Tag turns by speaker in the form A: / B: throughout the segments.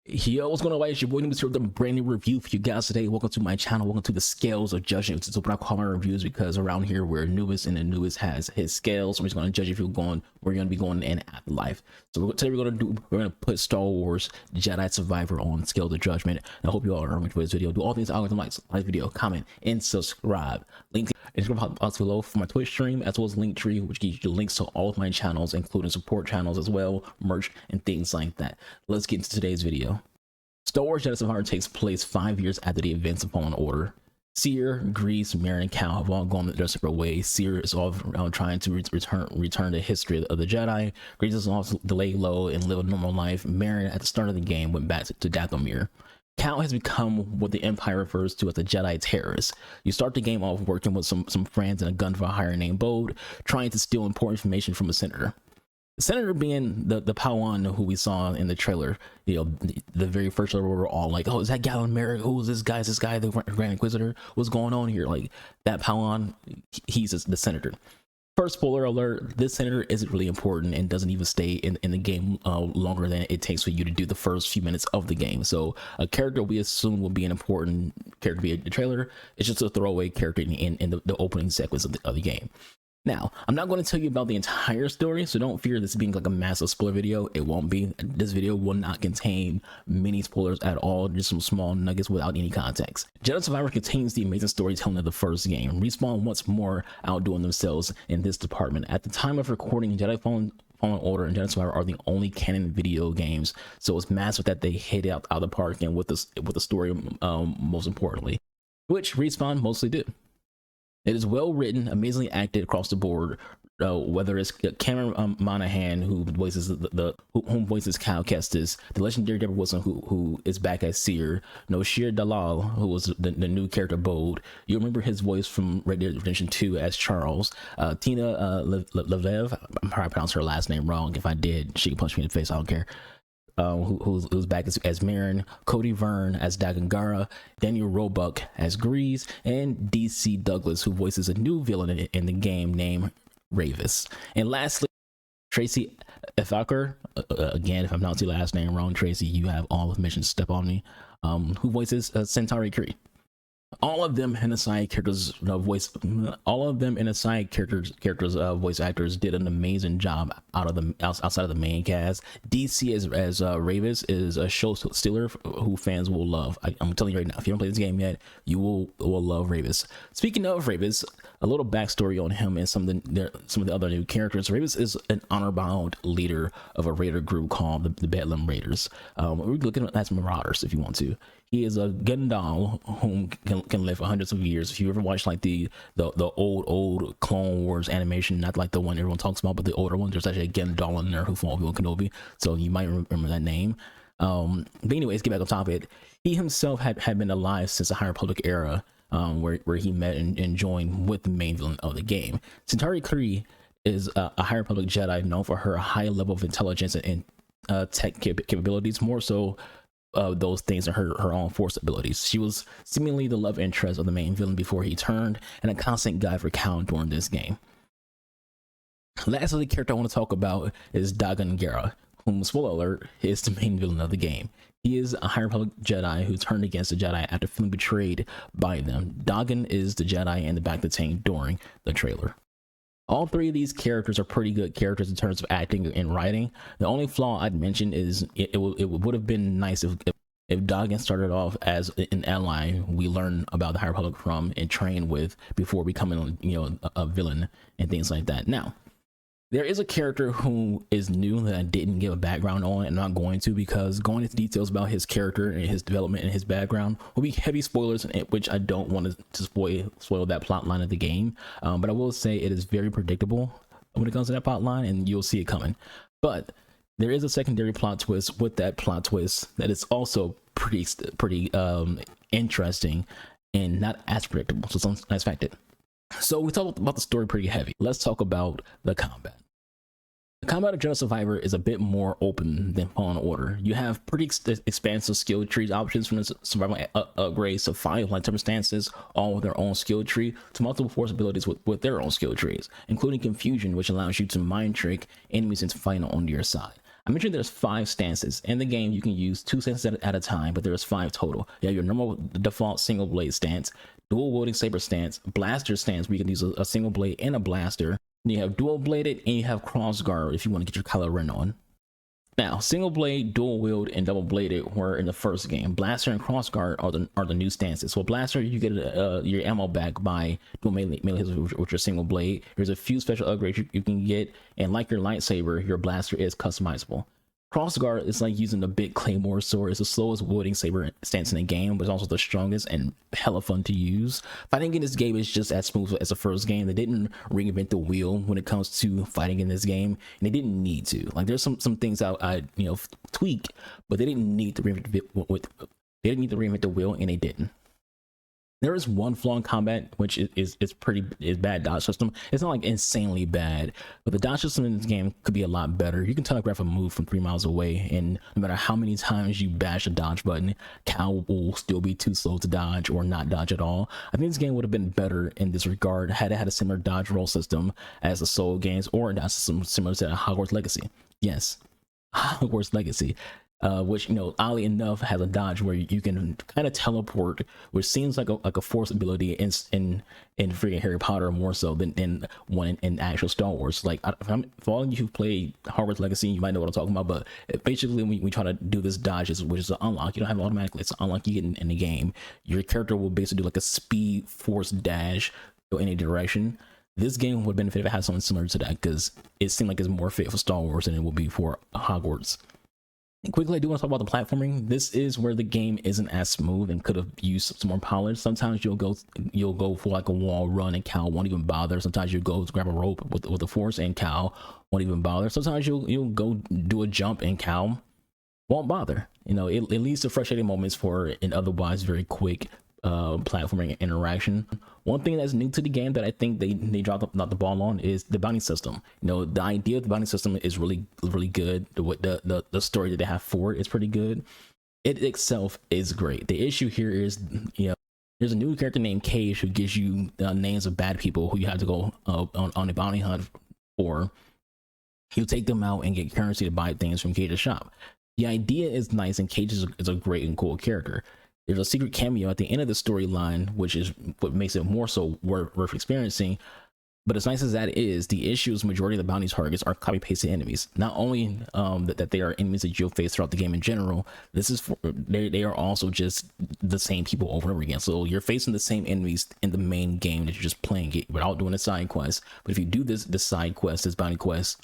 A: Yo, what's going on? It's your boy Nimbus here with a brand new review for you guys today. Welcome to my channel. Welcome to the scales of judging. This is what I call my reviews because around here we're newest and the newest has his scales. So we're just going to judge if you're going, we're going to be going in afterlife. So today we're going to put Star Wars Jedi Survivor on scale of judgment. And I hope you all are enjoying this video. Do all things algorithm likes, like video, comment, and subscribe. Link in the box below for my Twitch stream, as well as Linktree, which gives you links to all of my channels, including support channels as well, merch, and things like that. Let's get into today's video. Star Wars Jedi Survivor takes place 5 years after the events of Fallen Order. Seer, Grease, Merrin, and Cal have all gone their separate ways. Seer is all trying to return the history of the Jedi. Grease is off to lay low and live a normal life. Merrin, at the start of the game, went back to Dathomir. Cal has become what the Empire refers to as a Jedi terrorist. You start the game off working with some friends in a gun for hire named Bode, trying to steal important information from a senator. The senator being the Padawan who we saw in the trailer. You know, the very first trailer, we were all like, oh, is that Galen Merrick? Who is this guy? Is this guy the Grand Inquisitor? What's going on here? Like, that Padawan, he's the senator. First spoiler alert, this senator isn't really important and doesn't even stay in the game longer than it takes for you to do the first few minutes of the game. So a character we assume will be an important character via the trailer. It's just a throwaway character in the opening sequence of the game. Now, I'm not going to tell you about the entire story, so don't fear this being like a massive spoiler video. It won't be. This video will not contain many spoilers at all, just some small nuggets without any context. Jedi Survivor contains the amazing storytelling of the first game. Respawn once more outdoing themselves in this department. At the time of recording, Jedi Fallen Order and Jedi Survivor are the only canon video games, so it's massive that they hit it out of the park and with the story, most importantly, which Respawn mostly did. It is well written, amazingly acted across the board. Whether it's Cameron Monaghan, who voices whom voices Cal Kestis, the legendary Deborah Wilson, who is back as Seer, Noshir Dalal, who was the new character Bode. You remember his voice from Red Dead Redemption 2 as Charles. Tina Levev, I'm probably pronouncing her last name wrong. If I did, she can punch me in the face. I don't care. Who's back as Merrin, Cody Verne as Dagan Gera, Daniel Roebuck as Grease, and DC Douglas, who voices a new villain in the game named Ravis. And lastly, Tracy Ethaker, again, if I'm not your last name wrong, Tracy, you have all the missions, step on me, who voices Centauri Kree. All of them in the side characters voice actors did an amazing job outside of the main cast. DC as Ravis is a show stealer who fans will love. I'm telling you right now, if you haven't played this game yet, you will love Ravis. Speaking of Ravis, a little backstory on him and some of the other new characters. Ravis is an honor-bound leader of a raider group called the Bedlam Raiders. We're looking at some marauders if you want to. He is a Gundam whom can live for hundreds of years. If you ever watched like the old Clone Wars animation, not like the one everyone talks about, but the older one, there's actually a Gundam in there who fought Obi-Wan Kenobi, so you might remember that name. But anyways, get back on topic. He himself had been alive since the High Republic era, where he met and joined with the main villain of the game. Centauri Kree is a High Republic Jedi known for her high level of intelligence and tech capabilities, more so those things are her own force abilities. She was seemingly the love interest of the main villain before he turned, and a constant guide for Cal during this game. Lastly, the character I want to talk about is Dagan Gera, whom, spoiler alert, is the main villain of the game. He is a High Republic Jedi who turned against the Jedi after feeling betrayed by them. Dagan is the Jedi in the back of the tank during the trailer. All three of these characters are pretty good characters in terms of acting and writing. The only flaw I'd mention is it would have been nice if Dagan started off as an ally we learn about the High Republic from and train with before becoming, a villain and things like that. Now, there is a character who is new that I didn't give a background on, and I'm not going to, because going into details about his character and his development and his background will be heavy spoilers, which I don't want to spoil that plot line of the game. But I will say it is very predictable when it comes to that plot line, and you'll see it coming. But there is a secondary plot twist with that plot twist that is also pretty interesting and not as predictable. So it's unexpected. So we talked about the story pretty heavy. Let's talk about the combat. The combat of Jedi Survivor is a bit more open than Fallen Order. You have pretty expansive skill trees options from the survival upgrades to 5 light circumstances, all with their own skill tree, to multiple force abilities with their own skill trees, including Confusion, which allows you to mind trick enemies into fighting on your side. I mentioned there's 5 stances in the game. You can use 2 stances at a time, but there's 5 total. You have your normal default single blade stance, dual wielding saber stance, blaster stance where you can use a single blade and a blaster. Then you have dual bladed, and you have cross guard if you want to get your Kylo Ren on. Now, single blade, dual wield, and double bladed were in the first game. Blaster and crossguard are the new stances. So blaster, you get your ammo back by doing melee hits with your single blade. There's a few special upgrades you can get, and like your lightsaber, your blaster is customizable. Crossguard is like using the big claymore sword. It's the slowest wielding saber stance in the game, but it's also the strongest and hella fun to use. Fighting in this game is just as smooth as the first game. They didn't reinvent the wheel when it comes to fighting in this game, and they didn't need to. Like there's some things I tweak, but they didn't need to reinvent the wheel, and they didn't. There is one flaw in combat, which is bad dodge system. It's not like insanely bad, but the dodge system in this game could be a lot better. You can telegraph a move from 3 miles away, and no matter how many times you bash a dodge button, Cal will still be too slow to dodge or not dodge at all. I think this game would have been better in this regard had it had a similar dodge roll system as the Soul games, or a dodge system similar to Hogwarts Legacy. Yes, Hogwarts Legacy. Which, oddly enough, has a dodge where you can kind of teleport, which seems like a force ability in freaking Harry Potter more so than one in actual Star Wars. Like, for all of you who play Hogwarts Legacy, you might know what I'm talking about. But basically, when we try to do this dodge, which is an unlock, you don't have it automatically. It's an unlock you get in the game. Your character will basically do like a speed force dash go in any direction. This game would benefit if it had something similar to that, because it seemed like it's more fit for Star Wars than it will be for Hogwarts. And quickly, I do want to talk about the platforming. This is where the game isn't as smooth and could have used some more polish. Sometimes you'll go for like a wall run and Cal won't even bother. Sometimes you go to grab a rope with the force and Cal won't even bother. Sometimes you'll go do a jump and Cal won't bother. It leads to frustrating moments for an otherwise very quick platforming interaction. One thing that's new to the game that I think they dropped the ball on is the bounty system. The idea of the bounty system is really good. The story that they have for it is pretty good. It itself is great. The issue here is, there's a new character named Cage who gives you names of bad people who you have to go on a bounty hunt for. You take them out and get currency to buy things from Cage's shop. The idea is nice, and Cage is a great and cool character. There's a secret cameo at the end of the storyline, which is what makes it more so worth experiencing. But as nice as that is, the issue is majority of the bounty targets are copy-pasted enemies. Not only that they are enemies that you'll face throughout the game in general, they are also just the same people over and over again. So you're facing the same enemies in the main game that you're just playing it without doing a side quest. But if you do this side quest, this bounty quest,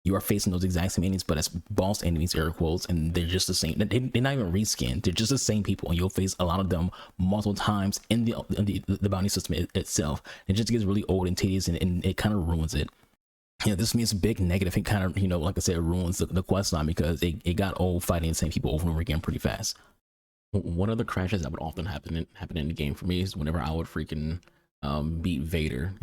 A: you are facing those exact same enemies, but as boss enemies, air quotes, and they're just the same. They're not even reskinned. They're just the same people, and you'll face a lot of them multiple times in the bounty system itself. It just gets really old and tedious, and it kind of ruins it. This means a big negative. It kind of, like I said, ruins the quest line, because it got old fighting the same people over and over again pretty fast. One of the crashes that would often happen in the game for me is whenever I would freaking beat Vader.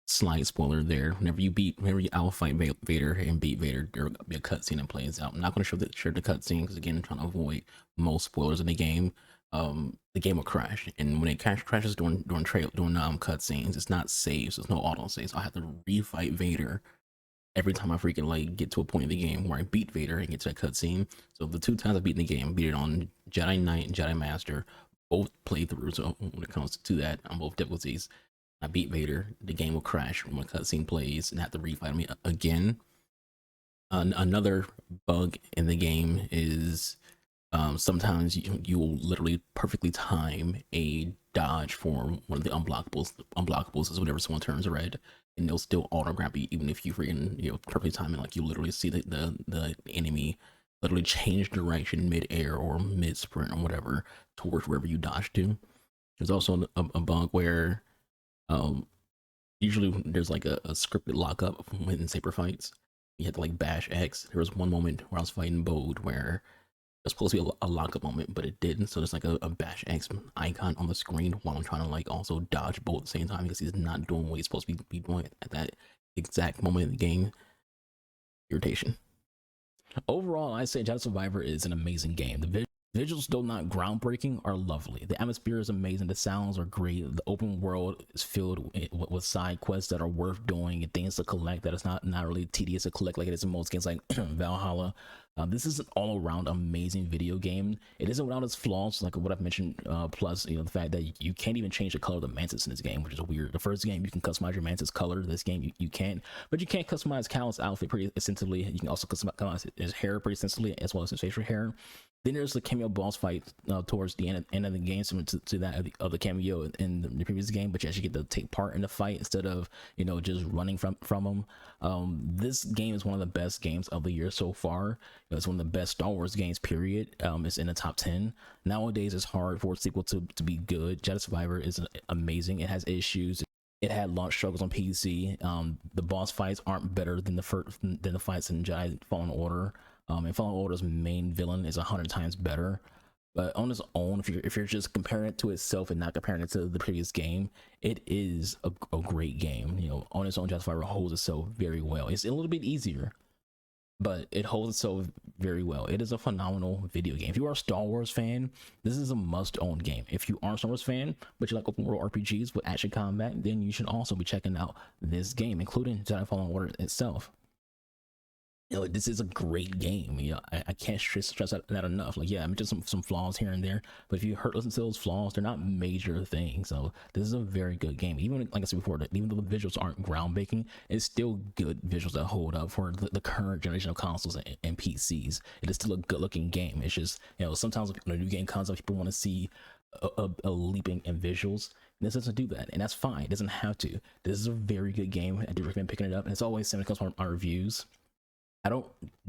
A: Slight spoiler there. Whenever you out fight Vader and beat Vader, there'll be a cutscene that plays out. I'm not going to share the cutscene because, again, I'm trying to avoid most spoilers in the game. The game will crash, and when it crashes during cutscenes, it's not saved, so it's no auto save. So I have to refight Vader every time I freaking get to a point in the game where I beat Vader and get to that cutscene. So the 2 times I beat the game, I beat it on Jedi Knight and Jedi Master, both playthroughs. So when it comes to that, on both difficulties, I beat Vader, the game will crash when a cutscene plays and have to refight me again. Another bug in the game is sometimes you will literally perfectly time a dodge for one of the unblockables. Unblockables is whenever someone turns red, and they'll still auto grab you even if you freaking perfectly time it. Like, you literally see the enemy literally change direction mid-air or mid-sprint or whatever towards wherever you dodge to. There's also a bug where usually there's like a scripted lockup in saber fights. You have to bash X. There was one moment where I was fighting Bode where it was supposed to be a lockup moment, but it didn't. So there's like a bash X icon on the screen while I'm trying to also dodge Bode at the same time, because he's not doing what he's supposed to be doing at that exact moment in the game. Irritation. Overall, I say Jedi Survivor is an amazing game. The Visuals, though not groundbreaking, are lovely. The atmosphere is amazing. The sounds are great. The open world is filled with side quests that are worth doing and things to collect that is not really tedious to collect like it is in most games like Valhalla. This is an all-around amazing video game. It isn't without its flaws, like what I've mentioned. Plus, you know, the fact that you can't even change the color of the mantis in this game, which is weird. The first game you can customize your mantis color. This game you can't, but you can't customize Cal's outfit pretty extensively. You can also customize his hair pretty extensively, as well as his facial hair. Then there's the cameo boss fight towards the end of the game, similar to that of the cameo in the previous game, but you actually get to take part in the fight instead of, you know, just running from them. This game is one of the best games of the year so far. It's one of the best Star Wars games, period. It's in the top 10. Nowadays, it's hard for a sequel to be good. Jedi Survivor is amazing. It has issues. It had launch struggles on PC. The boss fights aren't better than the fights in Jedi Fallen Order. And Fallen Order's main villain is 100 times better. But on its own, if you're just comparing it to itself and not comparing it to the previous game, it is a great game. You know, on its own, Jedi Survivor holds itself very well. It's a little bit easier, but it holds itself very well. It is a phenomenal video game. If you are a Star Wars fan, this is a must-own game. If you aren't a Star Wars fan, but you like open world RPGs with action combat, then you should also be checking out this game, including Jedi Fallen Order itself. You know, this is a great game. You know, I can't stress that enough. Like, yeah, I mean, just some flaws here and there, but if you listen to those flaws, they're not major things. So this is a very good game. Even like I said before, that even though the visuals aren't groundbreaking, it's still good visuals that hold up for the current generation of consoles and PCs. It is still a good looking game. It's just, you know, sometimes when a new game comes up, people want to see a leaping in visuals. This doesn't do that, and that's fine. It doesn't have to. This is a very good game. I do recommend picking it up, and it's always same when it comes to my reviews. I don't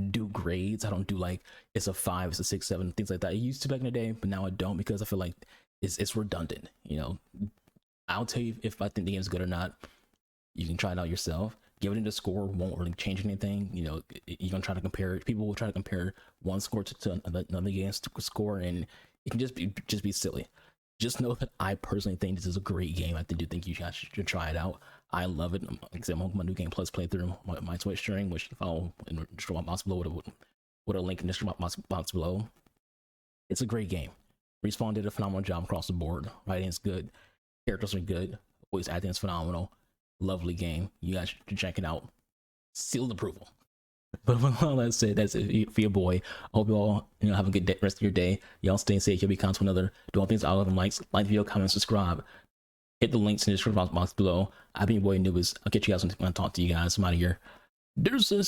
A: do grades. I don't do like it's a 5, it's a 6, 7, things like that. I used to back in the day, but now I don't, because I feel like it's redundant. You know, I'll tell you if I think the game's good or not. You can try it out yourself. Giving it a score won't really change anything. You know, you're gonna try to compare it. People will try to compare one score to another game's score, and it can just be silly. Just know that I personally think this is a great game. I do think you guys should try it out. I love it. Like I said, I'm on my new game plus playthrough, my Twitch stream, which you can follow in the description box below with a link in the description box below. It's a great game. Respawn did a phenomenal job across the board. Writing's good, characters are good, voice acting is phenomenal. Lovely game. You guys should check it out. Sealed approval. But with all that said, that's it for your boy. I hope you all, you know, have a good day, rest of your day. Y'all stay safe. You'll be content to another. Do all things I love and likes. Like the video, comment, subscribe. Hit the links in the description box below. I've been your boy Anubis. I'll catch you guys when I talk to you guys. I'm out of here. Deuces.